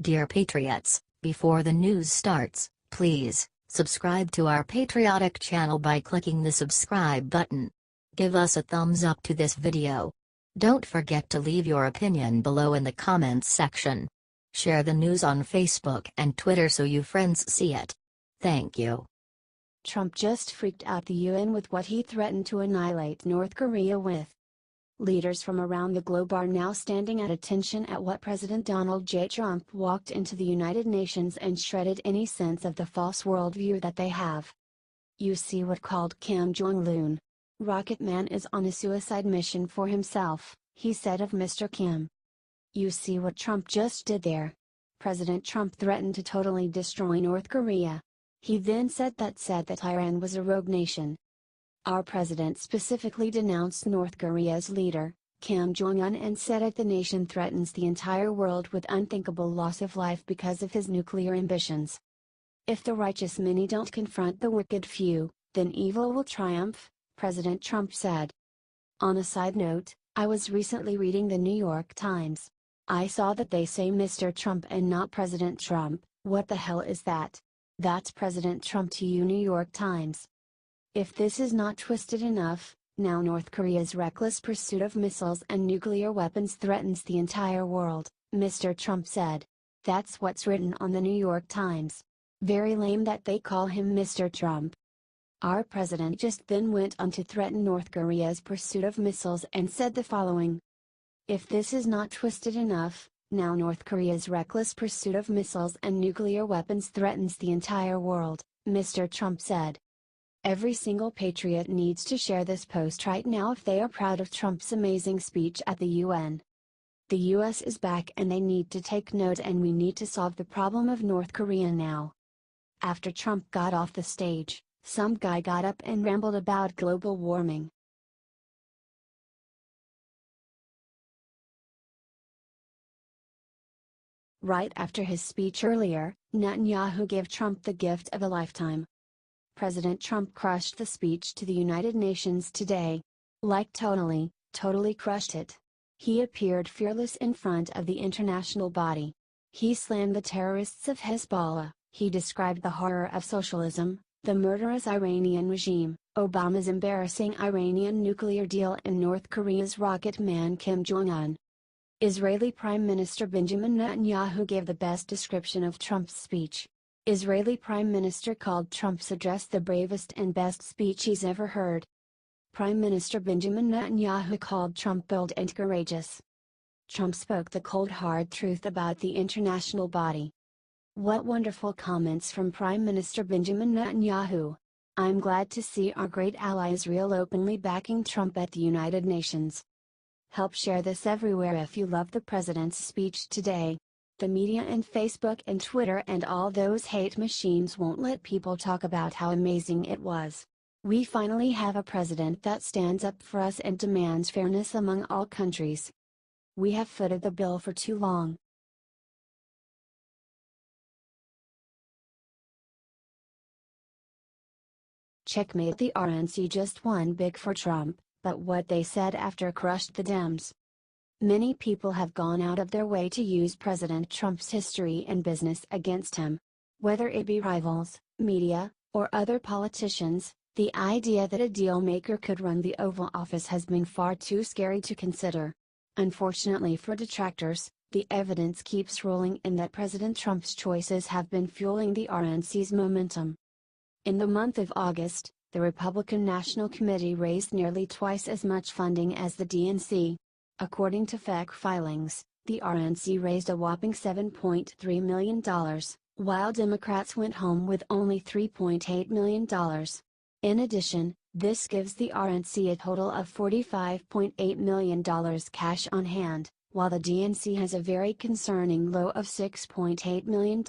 Dear Patriots, before the news starts, please subscribe to our patriotic channel by clicking the subscribe button. Give us a thumbs up to this video. Don't forget to leave your opinion below in the comments section. Share the news on Facebook and Twitter so you friends see it. Thank you. Trump just freaked out the UN with what he threatened to annihilate North Korea with. Leaders from around the globe are now standing at attention at what President Donald J. Trump walked into the United Nations and shredded any sense of the false worldview that they have. You see what called Kim Jong Loon. Rocket Man is on a suicide mission for himself, he said of Mr. Kim. You see what Trump just did there. President Trump threatened to totally destroy North Korea. He then said that Iran was a rogue nation. Our president specifically denounced North Korea's leader, Kim Jong-Un, and said that the nation threatens the entire world with unthinkable loss of life because of his nuclear ambitions. If the righteous many don't confront the wicked few, then evil will triumph, President Trump said. On a side note, I was recently reading the New York Times. I saw that they say Mr. Trump and not President Trump. What the hell is that? That's President Trump to you, New York Times. If this is not twisted enough, now North Korea's reckless pursuit of missiles and nuclear weapons threatens the entire world, Mr. Trump said. That's what's written on the New York Times. Very lame that they call him Mr. Trump. Our president just then went on to threaten North Korea's pursuit of missiles and said the following. If this is not twisted enough, now North Korea's reckless pursuit of missiles and nuclear weapons threatens the entire world, Mr. Trump said. Every single patriot needs to share this post right now if they are proud of Trump's amazing speech at the UN. The US is back and they need to take note, and we need to solve the problem of North Korea now. After Trump got off the stage, some guy got up and rambled about global warming. Right after his speech earlier, Netanyahu gave Trump the gift of a lifetime. President Trump crushed the speech to the United Nations today. Like totally crushed it. He appeared fearless in front of the international body. He slammed the terrorists of Hezbollah, he described the horror of socialism, the murderous Iranian regime, Obama's embarrassing Iranian nuclear deal, and North Korea's rocket man Kim Jong-Un. Israeli Prime Minister Benjamin Netanyahu gave the best description of Trump's speech. Israeli Prime Minister called Trump's address the bravest and best speech he's ever heard. Prime Minister Benjamin Netanyahu called Trump bold and courageous. Trump spoke the cold hard truth about the international body. What wonderful comments from Prime Minister Benjamin Netanyahu. I'm glad to see our great ally Israel openly backing Trump at the United Nations. Help share this everywhere if you love the president's speech today. The media and Facebook and Twitter and all those hate machines won't let people talk about how amazing it was. We finally have a president that stands up for us and demands fairness among all countries. We have footed the bill for too long. Checkmate The RNC just won big for Trump, but what they said after crushed the Dems. Many people have gone out of their way to use President Trump's history and business against him. Whether it be rivals, media, or other politicians, the idea that a deal maker could run the Oval Office has been far too scary to consider. Unfortunately for detractors, the evidence keeps rolling in that President Trump's choices have been fueling the RNC's momentum. In the month of August, the Republican National Committee raised nearly twice as much funding as the DNC. According to FEC filings, the RNC raised a whopping $7.3 million, while Democrats went home with only $3.8 million. In addition, this gives the RNC a total of $45.8 million cash on hand, while the DNC has a very concerning low of $6.8 million.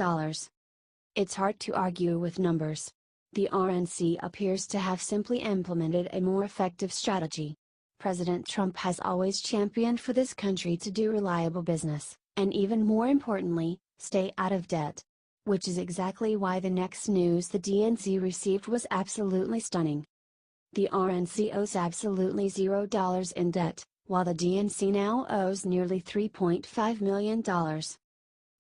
It's hard to argue with numbers. The RNC appears to have simply implemented a more effective strategy. President Trump has always championed for this country to do reliable business, and even more importantly, stay out of debt. Which is exactly why the next news the DNC received was absolutely stunning. The RNC owes absolutely $0 in debt, while the DNC now owes nearly $3.5 million.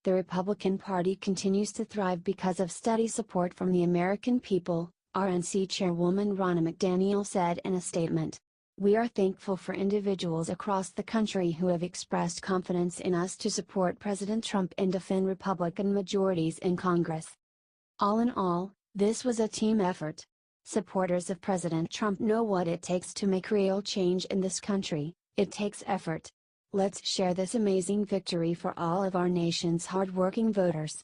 The Republican Party continues to thrive because of steady support from the American people, RNC Chairwoman Ronna McDaniel said in a statement. We are thankful for individuals across the country who have expressed confidence in us to support President Trump and defend Republican majorities in Congress. All in all, this was a team effort. Supporters of President Trump know what it takes to make real change in this country. It takes effort. Let's share this amazing victory for all of our nation's hardworking voters.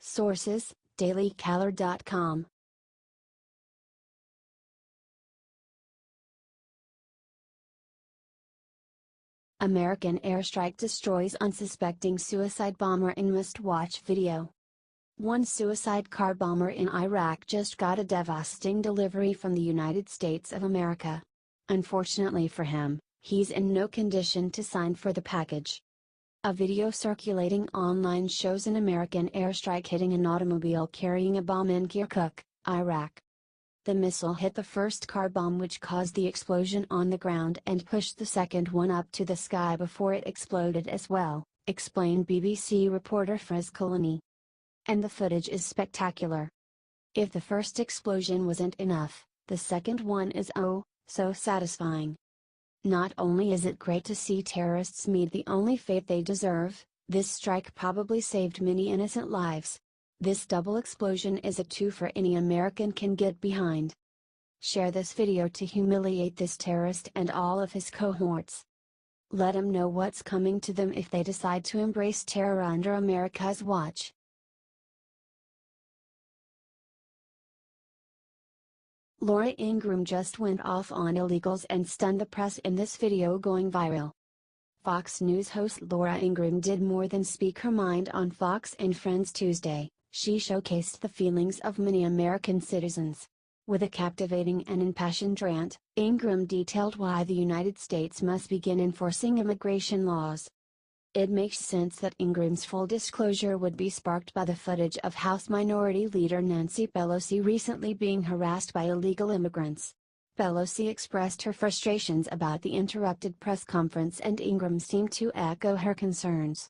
Sources: dailycaller.com. American airstrike destroys unsuspecting suicide bomber in must-watch video. One suicide car bomber in Iraq just got a devastating delivery from the United States of America. Unfortunately for him, he's in no condition to sign for the package. A video circulating online shows an American airstrike hitting an automobile carrying a bomb in Kirkuk, Iraq. The missile hit the first car bomb, which caused the explosion on the ground and pushed the second one up to the sky before it exploded as well, explained BBC reporter Friz Kalani. And the footage is spectacular. If the first explosion wasn't enough, the second one is oh, so satisfying. Not only is it great to see terrorists meet the only fate they deserve, this strike probably saved many innocent lives. This double explosion is a two-fer any American can get behind. Share this video to humiliate this terrorist and all of his cohorts. Let them know what's coming to them if they decide to embrace terror under America's watch. Laura Ingraham just went off on illegals and stunned the press in this video going viral. Fox News host Laura Ingraham did more than speak her mind on Fox and Friends Tuesday. She showcased the feelings of many American citizens. With a captivating and impassioned rant, Ingraham detailed why the United States must begin enforcing immigration laws. It makes sense that Ingraham's full disclosure would be sparked by the footage of House Minority Leader Nancy Pelosi recently being harassed by illegal immigrants. Pelosi expressed her frustrations about the interrupted press conference, and Ingraham seemed to echo her concerns.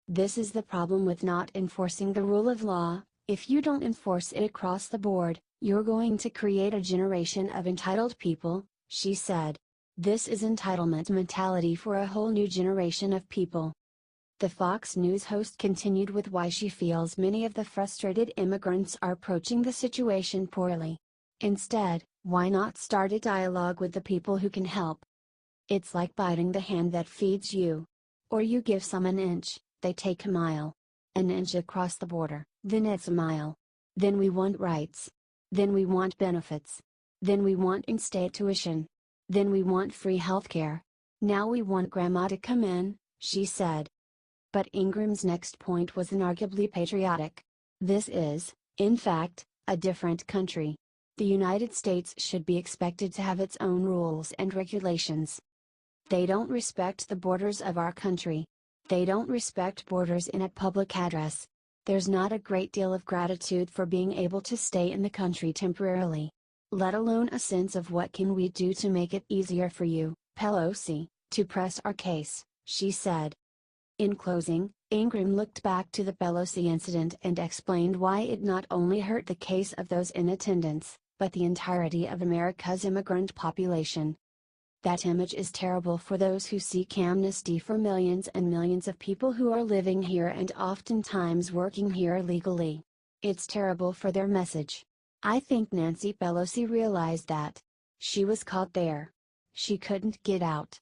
This is the problem with not enforcing the rule of law. If you don't enforce it across the board, you're going to create a generation of entitled people, she said. This is entitlement mentality for a whole new generation of people. The Fox News host continued with why she feels many of the frustrated immigrants are approaching the situation poorly. Instead, why not start a dialogue with the people who can help? It's like biting the hand that feeds you. Or you give some an inch, they take a mile. An inch across the border, then it's a mile. Then we want rights. Then we want benefits. Then we want in-state tuition. Then we want free healthcare. Now we want grandma to come in, she said. But Ingraham's next point was inarguably patriotic. This is, in fact, a different country. The United States should be expected to have its own rules and regulations. They don't respect the borders of our country. They don't respect borders in a public address. There's not a great deal of gratitude for being able to stay in the country temporarily. Let alone a sense of what can we do to make it easier for you, Pelosi, to press our case, she said. In closing, Ingraham looked back to the Pelosi incident and explained why it not only hurt the case of those in attendance, but the entirety of America's immigrant population. That image is terrible for those who seek amnesty for millions and millions of people who are living here and oftentimes working here illegally. It's terrible for their message. I think Nancy Pelosi realized that. She was caught there. She couldn't get out.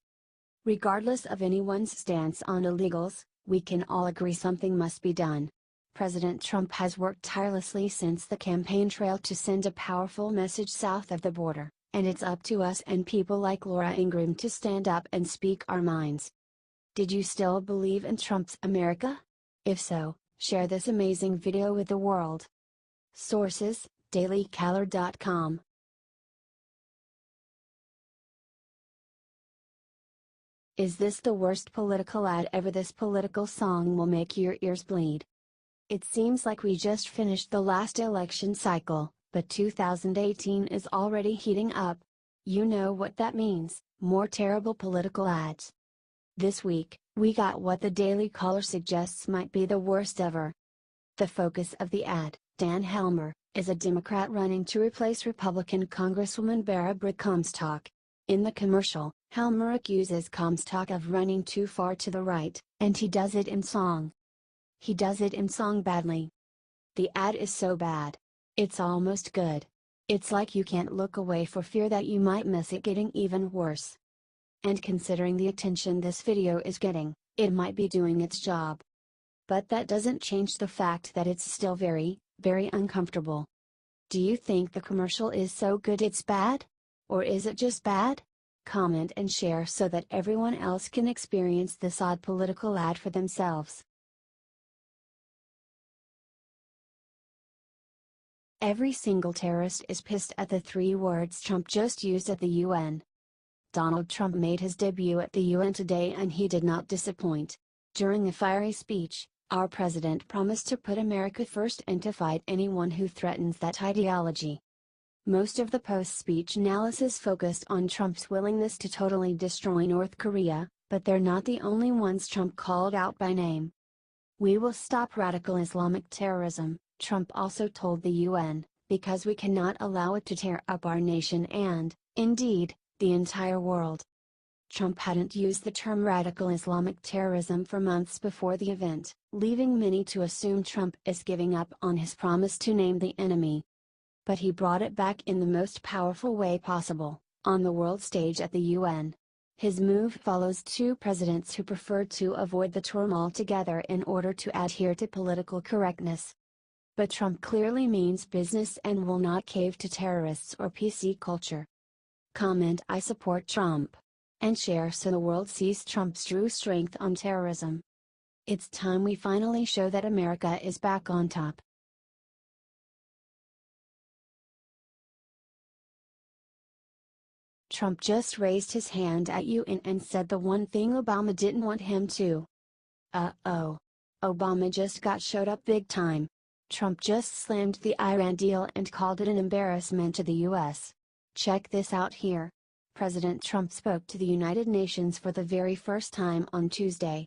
Regardless of anyone's stance on illegals, we can all agree something must be done. President Trump has worked tirelessly since the campaign trail to send a powerful message south of the border, and it's up to us and people like Laura Ingraham to stand up and speak our minds. Did you still believe in Trump's America? If so, share this amazing video with the world. Sources: dailycaller.com. Is this the worst political ad ever? This political song will make your ears bleed. It seems like we just finished the last election cycle, but 2018 is already heating up. You know what that means, more terrible political ads. This week, We got what the Daily Caller suggests might be the worst ever. The focus of the ad, Dan Helmer, is a Democrat running to replace Republican Congresswoman Barbara Comstock. In the commercial, Helmer accuses Comstock of running too far to the right, and he does it in song. He does it in song badly. The ad is so bad. It's almost good. It's like you can't look away for fear that you might miss it getting even worse. And considering the attention this video is getting, it might be doing its job. But that doesn't change the fact that it's still very, very uncomfortable. Do you think the commercial is so good it's bad? Or is it just bad? Comment and share so that everyone else can experience this odd political ad for themselves. Every single terrorist is pissed at the 3 words Trump just used at the UN. Donald Trump made his debut at the UN today and he did not disappoint. During a fiery speech, our president promised to put America first and to fight anyone who threatens that ideology. Most of the post-speech analysis focused on Trump's willingness to totally destroy North Korea, but they're not the only ones Trump called out by name. We will stop radical Islamic terrorism, Trump also told the UN, because we cannot allow it to tear up our nation and, indeed, the entire world. Trump hadn't used the term radical Islamic terrorism for months before the event, leaving many to assume Trump is giving up on his promise to name the enemy. But he brought it back in the most powerful way possible, on the world stage at the UN. His move follows 2 presidents who preferred to avoid the term altogether in order to adhere to political correctness. But Trump clearly means business and will not cave to terrorists or PC culture. Comment I support Trump. And share so the world sees Trump's true strength on terrorism. It's time we finally show that America is back on top. Trump just raised his hand at UN and said the one thing Obama didn't want him to. Uh-oh. Obama just got showed up big time. Trump just slammed the Iran deal and called it an embarrassment to the US. Check this out here. President Trump spoke to the United Nations for the very first time on Tuesday.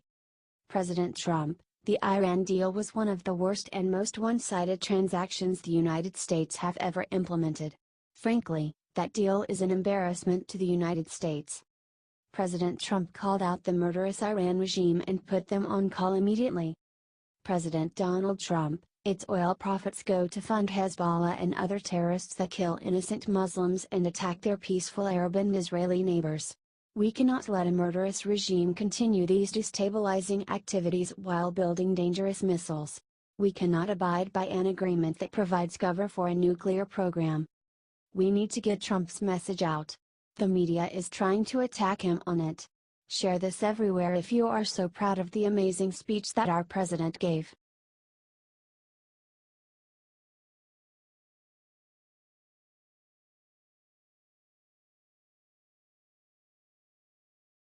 President Trump, the Iran deal was one of the worst and most one-sided transactions the United States have ever implemented. Frankly, that deal is an embarrassment to the United States. President Trump called out the murderous Iran regime and put them on call immediately. President Donald Trump, its oil profits go to fund Hezbollah and other terrorists that kill innocent Muslims and attack their peaceful Arab and Israeli neighbors. We cannot let a murderous regime continue these destabilizing activities while building dangerous missiles. We cannot abide by an agreement that provides cover for a nuclear program. We need to get Trump's message out. The media is trying to attack him on it. Share this everywhere if you are so proud of the amazing speech that our president gave.